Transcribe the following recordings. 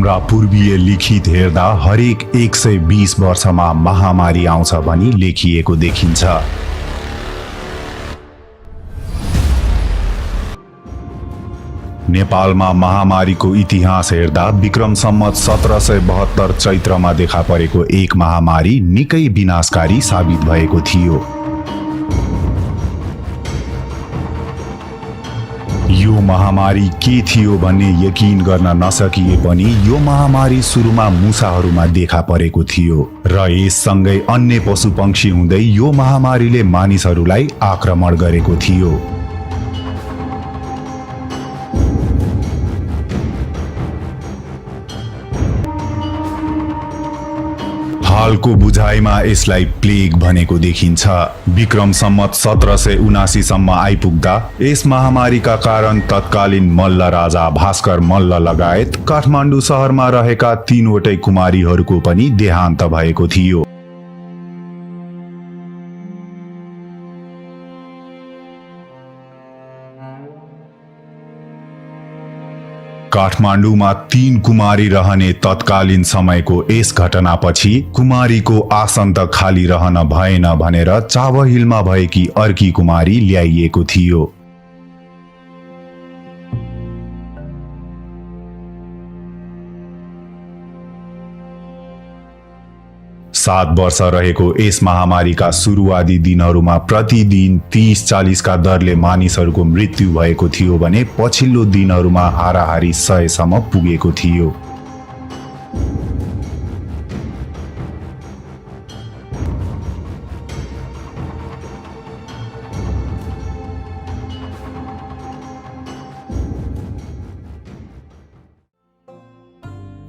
हाम्रा पूर्वीय लिखित हेर्दा हरेक 120 वर्षमा महामारी आउँछ भनी लेखिएको देखिन्छ। नेपालमा महामारीको इतिहास हेर्दा विक्रम सम्वत 1772 चैत्रमा देखा परेको एक महामारी निकै विनाशकारी साबित भएको थियो। यो महामारी के थियो भन्ने यकिन गर्न नसकिए पनि यो महामारी सुरुमा मुसाहरूमा देखा परेको थियो र यससँगै अन्य पशुपक्षी हुँदै यो महामारीले मानिसहरूलाई आक्रमण गरेको थियो। हालको बुझाइमा यसलाई प्लेग भनेको देखिन्छ। विक्रम सम्वत 1779 सम्म आइपुग्दा यस महामारीका कारण तत्कालीन मल्ल राजा भास्कर मल्ल लगायत काठमाडौँ शहरमा रहेका 3वटै कुमारीहरूको पनि देहान्त भएको थियो। काठमाडौँमा 3 कुमारी रहने तत्कालीन समयको यस घटनापछि कुमारीको आसन त खाली रहन भएन भनेर चाबहिलमा भएकी अर्की कुमारी ल्याइएको थियो। 7 वर्ष रहेको यस महामारीका सुरुवाती दिनहरूमा प्रतिदिन 30-40 का दरले मानिसहरूको मृत्यु भएको थियो भने पछिल्लो दिनहरूमा हाराहारी 100 सम्म पुगेको थियो।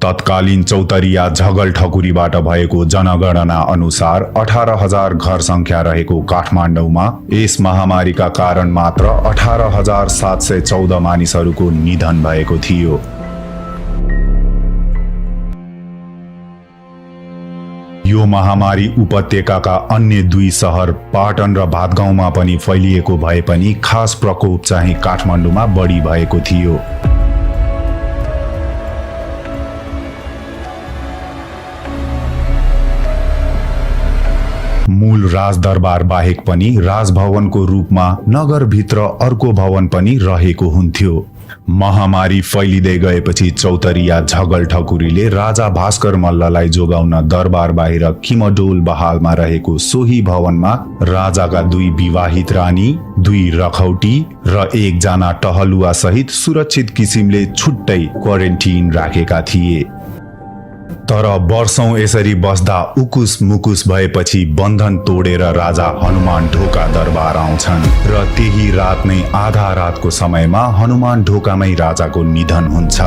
तत्कालीन चौतरिया झगल ठकुरीबाट भएको जनगणना अनुसार 18,000 घर संख्या रहेको काठमाडौँमा यस महामारीका कारण मात्र 18,714 मानिसहरूको निधन भएको थियो। यो महामारी उपत्यकाका अन्य 2 शहर पाटन र भातगाउँमा पनि फैलिएको भए पनि खास प्रकोप चाहिँ काठमाडौँमा बढी भएको थियो। मूल राजदरबार बाहेक पनि राजभवनको रूपमा नगरभित्र अर्को भवन पनि रहेको हुन्थ्यो। महामारी फैलिँदै गएपछि चौतरिया झगल ठकुरीले राजा भास्कर मल्ललाई जोगाउन दरबार बाहिर किमडोल बहालमा रहेको सोही भवनमा राजाका 2 विवाहित रानी, 2 रखौटी र 1 जना टहलुवा सहित सुरक्षित किसिमले छुट्टै क्वारेन्टिन राखेका थिए। तर वर्षौं यसरी बस्दा उकुस मुकुस भएपछि बन्धन तोडेर राजा हनुमान ढोका दरबार आउँछन् र त्यही रात नै आधा रातको समयमा हनुमान ढोकामै राजाको निधन हुन्छ।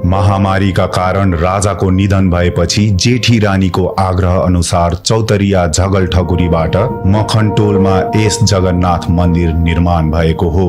महामारीका कारण राजाको निधन भएपछि जेठी रानीको आग्रह अनुसार चौतरिया झगल ठकुरीबाट मखनटोलमा एस जगन्नाथ मन्दिर निर्माण भएको हो।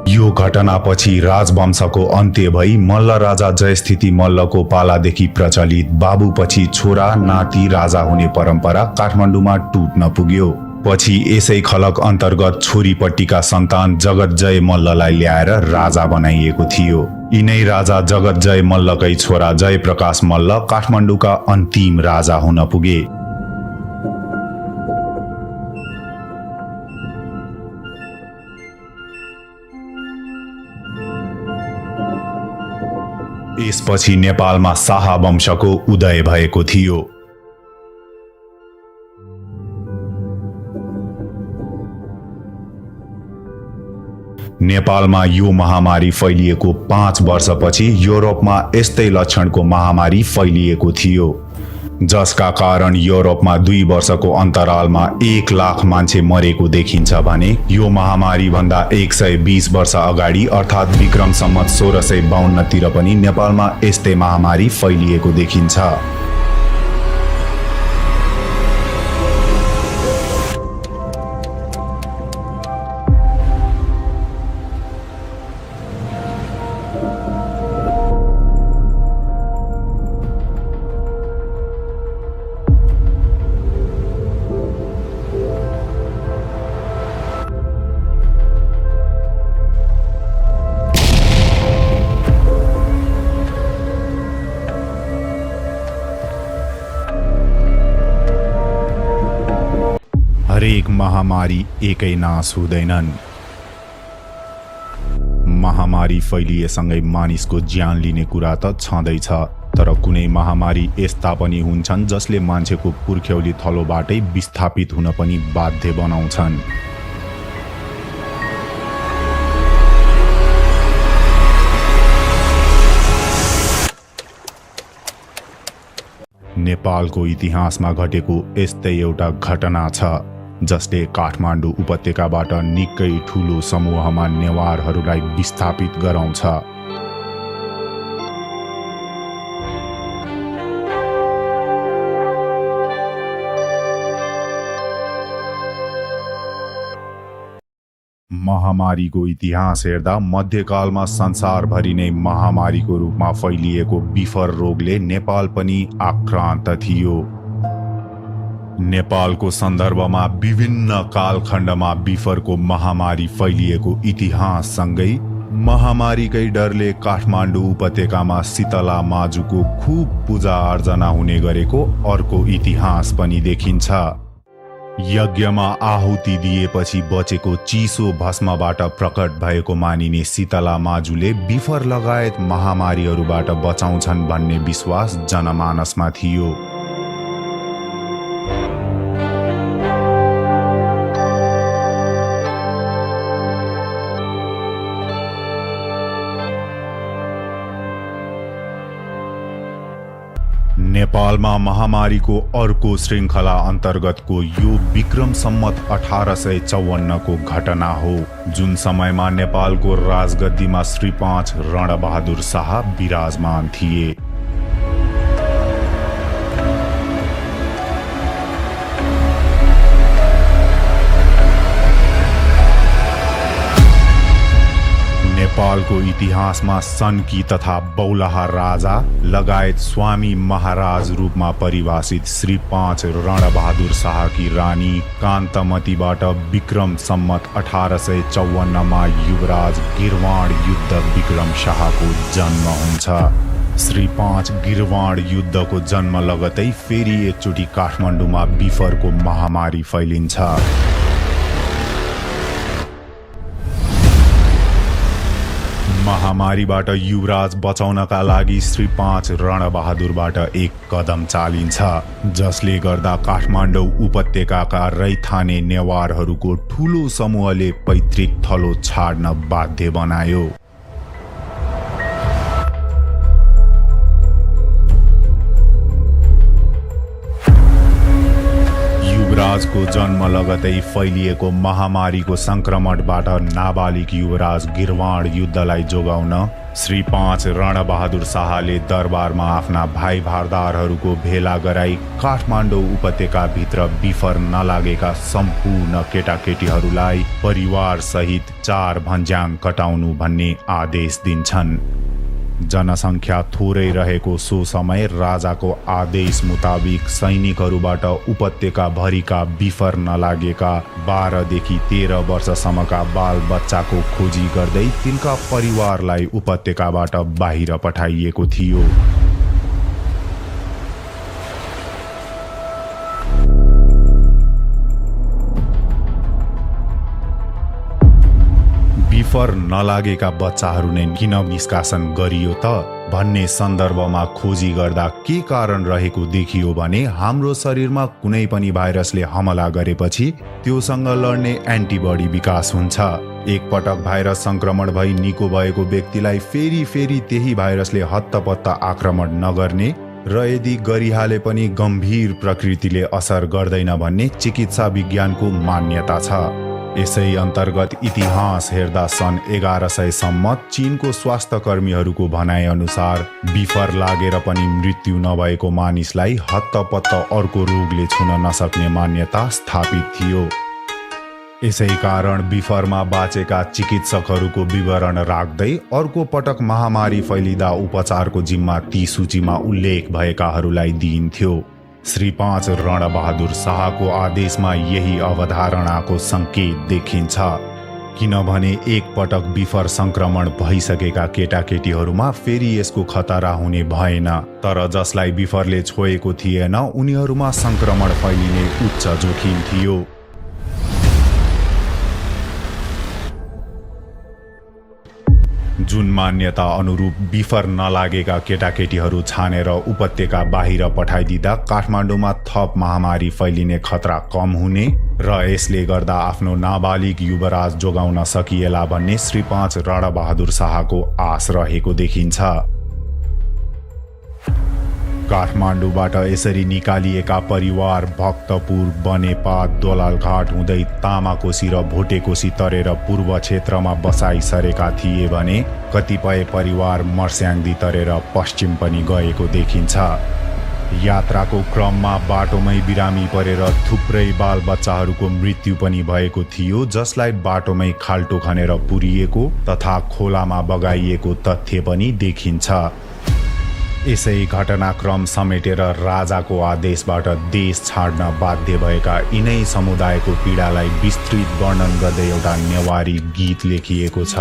यो घटनापछि राजवंशको अन्त्य भई मल्ल राजा जयस्थिति मल्लको पालादेखि प्रचलित बाबुपछि छोरा नाति राजा हुने परम्परा काठमाडौँमा टुट्न पुग्यो। पछि यसै खलक अन्तर्गत छोरीपट्टिका सन्तान जगतजय मल्ललाई ल्याएर राजा बनाइएको थियो। यिनै राजा जगतजय मल्लकै छोरा जयप्रकाश मल्ल काठमाडौँका अन्तिम राजा हुन पुगे। यसपछि नेपालमा शाह वंशको उदय भएको थियो। नेपालमा यो महामारी फैलिएको 5 वर्षपछि युरोपमा यस्तै लक्षणको महामारी फैलिएको थियो, जसका कारण युरोपमा 2 वर्षको अन्तरालमा 1 लाख मान्छे मरेको देखिन्छ भने यो महामारी भन्दा 120 वर्ष अगाडि अर्थात् विक्रम सम्वत 1652 तिर पनि नेपालमा यस्तै महामारी फैलिएको देखिन्छ। हरेक महामारी एकै नाश हुँदैनन्। महामारी फैलिएसँगै मानिसको ज्यान लिने कुरा त छँदैछ, तर कुनै महामारी यस्ता पनि हुन्छन् जसले मान्छेको पुर्ख्यौली थलोबाटै विस्थापित हुन पनि बाध्य बनाउँछन्। नेपालको इतिहासमा घटेको यस्तै एउटा घटना छ जसले काठमाडौँ उपत्यकाबाट निकै ठूलो समूहमा नेवारहरूलाई विस्थापित गराउँछ। महामारीको इतिहास हेर्दा मध्यकालमा संसारभरि नै महामारीको रूपमा फैलिएको बिफर रोगले नेपाल पनि आक्रान्त थियो। नेपालको सन्दर्भमा विभिन्न कालखण्डमा बिफरको महामारी फैलिएको इतिहाससँगै महामारीकै डरले काठमाडौँ उपत्यकामा शीतला माजुको खूब पूजा अर्चना हुने गरेको अर्को इतिहास पनि देखिन्छ। यज्ञमा आहुति दिएपछि बचेको चिसो भस्मबाट प्रकट भएको मानिने शीतला माजुले बिफर लगायत महामारीहरूबाट बचाउँछन् भन्ने विश्वास जनमानसमा थियो। नेपालमा महामारीको अर्को श्रृङ्खला अन्तर्गतको यो विक्रम सम्मत 1854 को घटना हो, जुन समयमा नेपालको राजगद्दीमा श्री 5 रणबहादुर शाह विराजमान थिए। नेपालको इतिहासमा सन्की तथा बौलाहा राजा लगायत स्वामी महाराज रूपमा परिभाषित श्री 5 रणबहादुर शाहकी रानी कान्तमतीबाट विक्रम सम्मत 1854 मा युवराज गिरवाण युद्ध विक्रम शाहको जन्म हुन्छ। श्री 5 गिरवाण युद्धको जन्म लगतै फेरि एकचोटि काठमाडौँमा बिफरको महामारी फैलिन्छ। महामारीबाट युवराज बचाउनका लागि श्री 5 रणबहादुरबाट एक कदम चालिन्छ, जसले गर्दा काठमाडौँ उपत्यकाका रैथाने नेवारहरूको ठूलो समूहले पैतृक थलो छाड्न बाध्य बनायो। युवराजको जन्म लगतै फैलिएको महामारीको संक्रमणबाट नाबालिग युवराज गिरवाण युद्धलाई जोगाउन श्री 5 रणबहादुर शाहले दरबारमा आफ्ना भाइ भारदारहरूको भेला गराई काठमाडौँ उपत्यकाभित्र बिफर नलागेका सम्पूर्ण केटाकेटीहरूलाई परिवार सहित 4 भन्ज्याङ कटाउनु भन्ने आदेश दिन्छन्। जनसङ्ख्या थोरै रहेको सो समय राजाको आदेश मुताबिक सैनिकहरूबाट उपत्यका भरिका बिफर नलागेका 12 देखि 13 वर्षसम्मका बाल बच्चाको खोजी गर्दै तिनका परिवारलाई उपत्यकाबाट बाहिर पठाइएको थियो। बिफर नलागेका बच्चाहरू नै किन निष्कासन गरियो त भन्ने सन्दर्भमा खोजी गर्दा के कारण रहेको देखियो भने हाम्रो शरीरमा कुनै पनि भाइरसले हमला गरेपछि त्योसँग लड्ने एन्टिबडी विकास हुन्छ। एकपटक भाइरस संक्रमण भई निको भएको व्यक्तिलाई फेरि त्यही भाइरसले हत्तपत्त आक्रमण नगर्ने र यदि गरिहाले पनि गम्भीर प्रकृतिले असर गर्दैन भन्ने चिकित्सा विज्ञानको मान्यता छ। यसै अन्तर्गत इतिहास हेर्दा सन् 1100 सम्म चीनको स्वास्थ्य कर्मीहरूको भनाइ अनुसार बिफर लागेर पनि मृत्यु नभएको मानिसलाई हत्तपत्त अर्को रोगले छुन नसक्ने मान्यता स्थापित थियो। यसै कारण बिफरमा बाँचेका चिकित्सकहरूको विवरण राख्दै अर्को पटक महामारी फैलिँदा उपचारको जिम्मा ती सूचीमा उल्लेख भएकाहरूलाई दिइन्थ्यो। श्री 5 रणबहादुर शाहको आदेशमा यही अवधारणाको संकेत देखिन्छ, किनभने एक पटक बिफर संक्रमण भइसकेका केटाकेटीहरूमा फेरि यसको खतरा हुने भएन, तर जसलाई बिफरले छोएको थिएन उनीहरूमा संक्रमण फैलिने उच्च जोखिम थियो। जुन मान्यता अनुरूप बिफर नलागेका केटाकेटीहरू छानेर उपत्यका बाहिर पठाइदिँदा काठमाडौँमा थप महामारी फैलिने खतरा कम हुने र यसले गर्दा आफ्नो नाबालिग युवराज जोगाउन सकिएला भन्ने श्री 5 रणबहादुर शाहको आश रहेको देखिन्छ। काठमाडौँबाट यसरी निकालिएका परिवार भक्तपुर, बनेपा, दोलालघाट हुँदै तामाकोशी र भोटेकोशी तरेर पूर्व क्षेत्रमा बसाइ सरेका थिए भने कतिपय परिवार मर्स्याङ्दी तरेर पश्चिम पनि गएको देखिन्छ। यात्राको क्रममा बाटोमै बिरामी परेर थुप्रै बालबच्चाहरूको मृत्यु पनि भएको थियो, जसलाई बाटोमै खाल्टो खनेर पुरिएको तथा खोलामा बगाइएको तथ्य पनि देखिन्छ। यसै घटनाक्रम समेटेर राजाको आदेशबाट देश छाड्न बाध्य भएका यिनै समुदायको पीडालाई विस्तृत वर्णन गर्दै एउटा नेवारी गीत लेखिएको छ।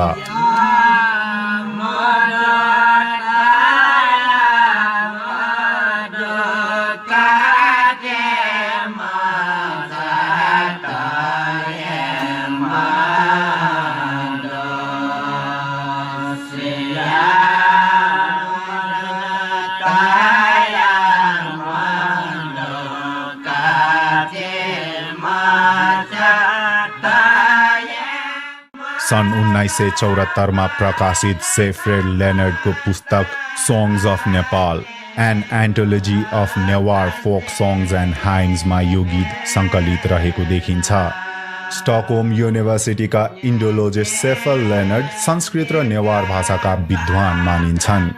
सन् 1974 मा प्रकाशित सेफ्रेड लेनर्डको पुस्तक songs of Nepal an anthology of Newar folk songs and हाइम्समा यो गीत सङ्कलित रहेको देखिन्छ। स्टकहोम युनिभर्सिटीका इन्डोलोजिस्ट सेफल लेनर्ड संस्कृत र नेवार भाषाका विद्वान मानिन्छन्।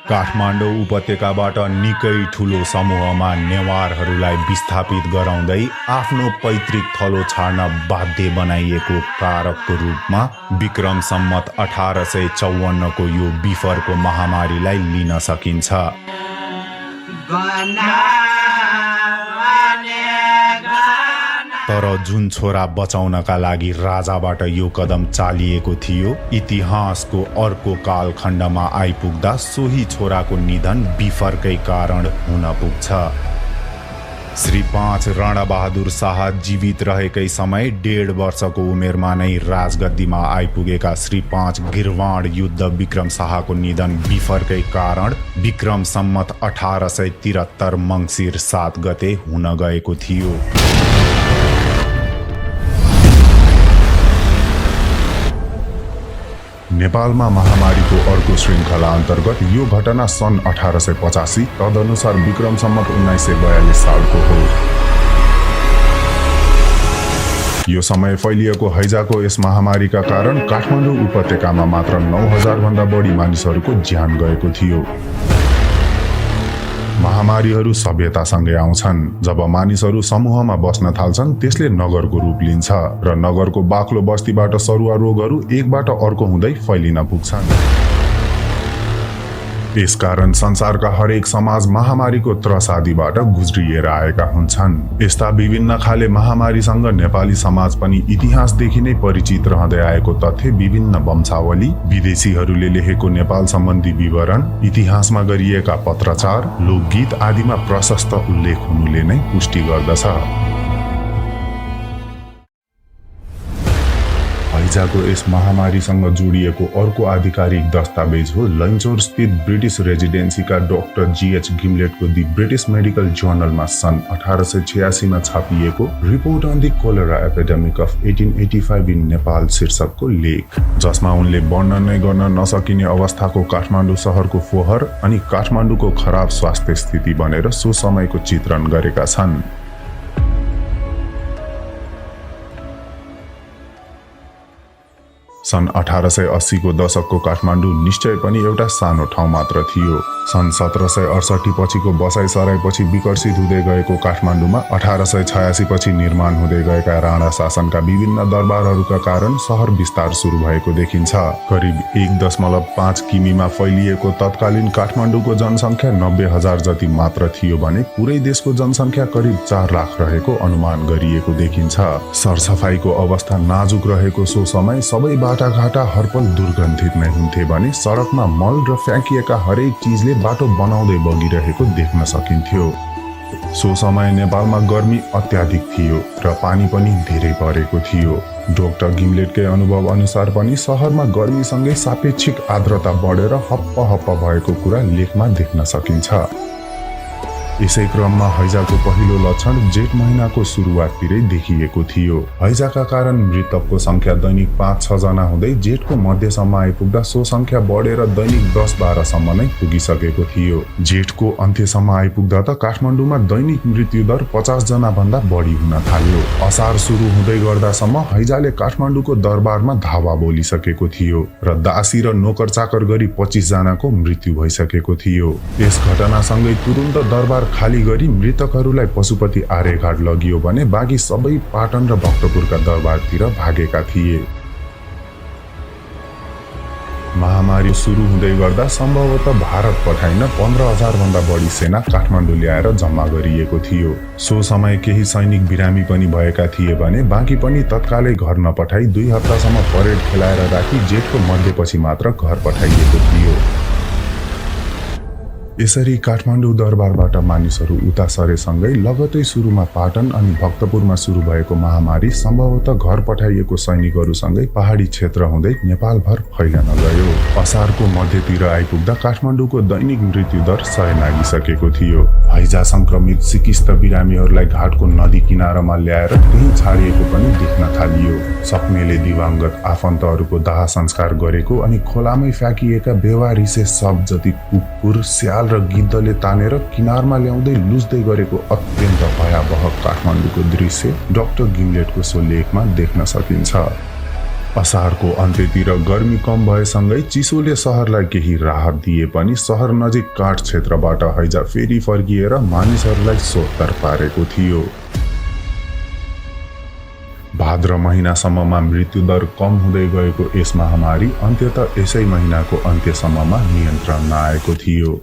काठमाडौँ उपत्यकाबाट निकै ठूलो समूहमा नेवारहरूलाई विस्थापित गराउँदै आफ्नो पैतृक थलो छाड्न बाध्य बनाइएको कारकको रूपमा विक्रम सम्मत 1854 को यो बिफरको महामारीलाई लिन सकिन्छ। तर जुन छोरा बचाउनका लागि राजाबाट यो कदम चालिएको थियो, इतिहासको अर्को कालखण्डमा आइपुग्दा सोही छोराको निधन बिफरकै कारण हुन पुग्छ। श्री 5 रणबहादुर शाह जीवित रहेकै समय 1.5 वर्षको उमेरमा नै राजगद्दीमा आइपुगेका श्री 5 गिरवाण युद्ध विक्रम शाहको निधन बिफरकै कारण विक्रम सम्मत 1873 मङ्सिर 7 गते हुन गएको थियो। नेपालमा महामारीको अर्को श्रृङ्खला अन्तर्गत यो घटना सन् 1885 तदनुसार विक्रम सम्मत 1942 सालको हो। यो समय फैलिएको हैजाको यस महामारीका कारण काठमाडौँ उपत्यकामा मात्र 9000 भन्दा बढी मानिसहरूको ज्यान गएको थियो। महामारीहरू सभ्यतासँगै आउँछन्। जब मानिसहरू समूहमा बस्न थाल्छन्, त्यसले नगरको रूप लिन्छ र नगरको बाक्लो बस्तीबाट सरुवा रोगहरू एकबाट अर्को हुँदै फैलिन पुग्छन्। यसकारण संसारका हरेक समाज महामारीको त्रसादीबाट गुज्रिएर आएका हुन्छन्। यस्ता विभिन्न खाले महामारीसँग नेपाली समाज पनि इतिहासदेखि नै परिचित रहँदै आएको तथ्य विभिन्न वंशावली, विदेशीहरूले लेखेको नेपाल सम्बन्धी विवरण, इतिहासमा गरिएका पत्रचार, लोकगीत आदिमा प्रशस्त उल्लेख हुनुले नै पुष्टि गर्दछ। हैजाको यस महामारीसँग जोडिएको अर्को आधिकारिक दस्तावेज हो लैनचौर स्थित ब्रिटिस रेजिडेन्सीका डाक्टर जीएच गिमलेटको दि ब्रिटिस मेडिकल जर्नलमा सन् 1886 मा छापिएको report on the cholera epidemic of 1885 in Nepal शीर्षकको लेख, जसमा उनले वर्णन गर्न नसकिने अवस्थाको काठमाडौँ शहरको फोहर अनि काठमाडौँको खराब स्वास्थ्य स्थिति भनेर सो समयको चित्रण गरेका छन्। सन् 1880 को दशकको काठमाडौँ निश्चय पनि एउटा सानो ठाउँ मात्र थियो। सन् 1768 पछिको बसाइसराईपछि विकसित हुँदै गएको काठमाडौँमा 1886 पछि निर्माण हुँदै गएका राणा शासनका विभिन्न दरबारहरूका कारण शहर विस्तार सुरु भएको देखिन्छ। करिब 1.5 किमीमा फैलिएको तत्कालीन काठमाडौँको जनसङ्ख्या 90,000 जति मात्र थियो भने पुरै देशको जनसङ्ख्या करिब 4 लाख रहेको अनुमान गरिएको देखिन्छ। सरसफाइको अवस्था नाजुक रहेको सो समय सबै बाटाघाटा हरपल दुर्गन्धित नै हुन्थे भने सडकमा मल र फ्याँकिएका हरेक चिजले बाटो बनाउँदै बगिरहेको देख्न सकिन्थ्यो। सो समय नेपालमा गर्मी अत्याधिक थियो र पानी पनि धेरै परेको थियो। डाक्टर गिम्लेटकै अनुभव अनुसार पनि शहरमा गर्मीसँगै सापेक्षिक आर्द्रता बढेर हप्प भएको कुरा लेखमा देख्न सकिन्छ। यसै क्रममा हैजाको पहिलो लक्षण जेठ महिनाको सुरुवाततिरै देखिएको थियो। हैजाका कारण मृतकको संख्या दैनिक 5-6 जना हुँदै जेठको मध्यसम्म आइपुग्दा सो संख्या बढेर दैनिक 10-12 सम्म नै पुगिसकेको थियो। जेठको अन्त्यसम्म आइपुग्दा त काठमाडौँमा दैनिक मृत्युदर 50 जना भन्दा बढी हुन थाल्यो। असार सुरु हुँदै गर्दासम्म हैजाले काठमाडौँको दरबारमा धावा बोलिसकेको थियो र दासी र नोकर चाकर गरी 25 जनाको मृत्यु भइसकेको थियो। यस घटनासँगै तुरुन्त दरबार खाली गरी मृतकहरूलाई पशुपति आर्यघाट लगियो भने बाँकी सबै पाटन र भक्तपुरका दरबारतिर भागेका थिए। महामारी सुरु हुँदै गर्दा सम्भवतः भारत पठाइन 15,000 भन्दा बढी सेना काठमाडौँ ल्याएर जम्मा गरिएको थियो। सो समय केही सैनिक बिरामी पनि भएका थिए भने बाँकी पनि तत्कालै घर नपठाई 2 हप्तासम्म परेड खेलाएर राखी जेठको मध्यपछि मात्र घर पठाइएको थियो। यसरी काठमाडौँ दरबारबाट मानिसहरू उता सरेसँगै लगतै सुरुमा पाटन अनि भक्तपुरमा सुरु भएको महामारी सम्भवतः घर पठाइएको सैनिकहरूसँगै पहाडी क्षेत्र हुँदै नेपालभर फैलन गयो। असारको मध्यतिर आइपुग्दा काठमाडौँको दैनिक मृत्युदर 100 नागिसकेको थियो। हैजा संक्रमित सिकिस्त बिरामीहरूलाई घाटको नदी किनारमा ल्याएर त्यही छाडिएको पनि देख्न थालियो। सक्नेले दिवाङ्गत आफन्तहरूको दाह संस्कार गरेको अनि खोलामै फ्याँकिएका बेवारिसे सब जति कुकुर, स्याल र गिद्धले तानेर किनारमा ल्याउँदै लुस्दै गरेको अत्यन्त भयावह काठमाडौँको दृश्य डाक्टर गिम्लेटको सो लेखमा देख्न सकिन्छ। असारको अन्त्यतिर गर्मी कम भएसँगै चिसोले शहरलाई केही राहत दिए पनि शहर नजिक काठ क्षेत्रबाट हैजा फेरि फर्किएर मानिसहरूलाई सोत्तर पारेको थियो। भाद्र महिनासम्ममा मृत्युदर कम हुँदै गएको यस महामारी अन्त्यतः यसै महिनाको अन्त्यसम्ममा नियन्त्रण नआएको थियो।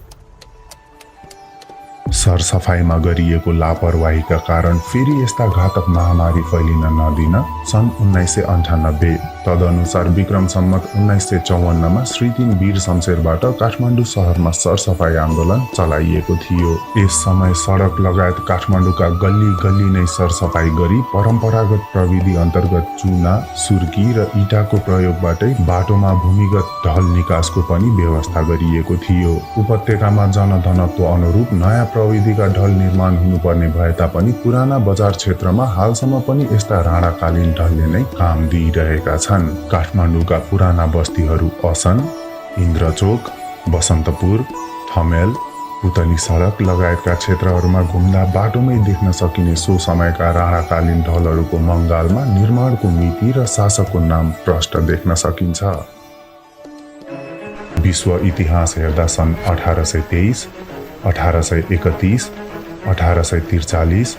सरसफाइमा गरिएको लापरवाहीका कारण फेरि यस्ता घातक महामारी फैलिन नदिन सन् 1998 तदनुसार विक्रम सम्मत 1954 मा श्री 3 वीर शमशेरबाट काठमाडौँ शहरमा सरसफाई आन्दोलन चलाइएको थियो। यस समय सडक लगायत काठमाडौँका गल्ली गल्ली नै सरसफाई गरी परम्परागत प्रविधि अन्तर्गत चुना, सुर्की र इँटाको प्रयोगबाटै बाटोमा भूमिगत ढल निकासको पनि व्यवस्था गरिएको थियो। उपत्यकामा जनघनत्व अनुरूप नयाँ प्रविधिका ढल निर्माण हुनुपर्ने भए तापनि पुराना बजार क्षेत्रमा हालसम्म पनि यस्ता राणाकालीन ढलले नै काम दिइरहेका छन्। काठमाडौँका पुराना बस्तीहरू असन, इन्द्रचोक, बसन्तपुर, थमेल, पुतली सडक लगायतका क्षेत्रहरूमा घुम्दा बाटोमै देख्न सकिने सो समयका राणाकालीन ढलहरूको मङ्गालमा निर्माणको मिति र शासकको नाम प्रष्ट देख्न सकिन्छ। विश्व इतिहास हेर्दा सन् 1823, 1831, 1843,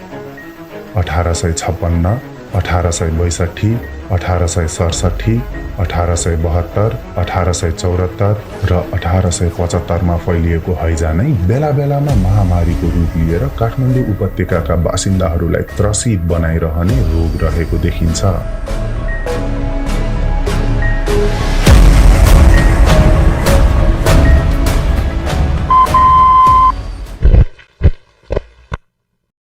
1856, 1862, 1867, 1872, 1874 र 1875 मा फैलिएको हैजा नै बेला बेलामा महामारीको रूप लिएर काठमाडौँ उपत्यकाका बासिन्दाहरूलाई त्रसित बनाइरहने रोग रहेको देखिन्छ।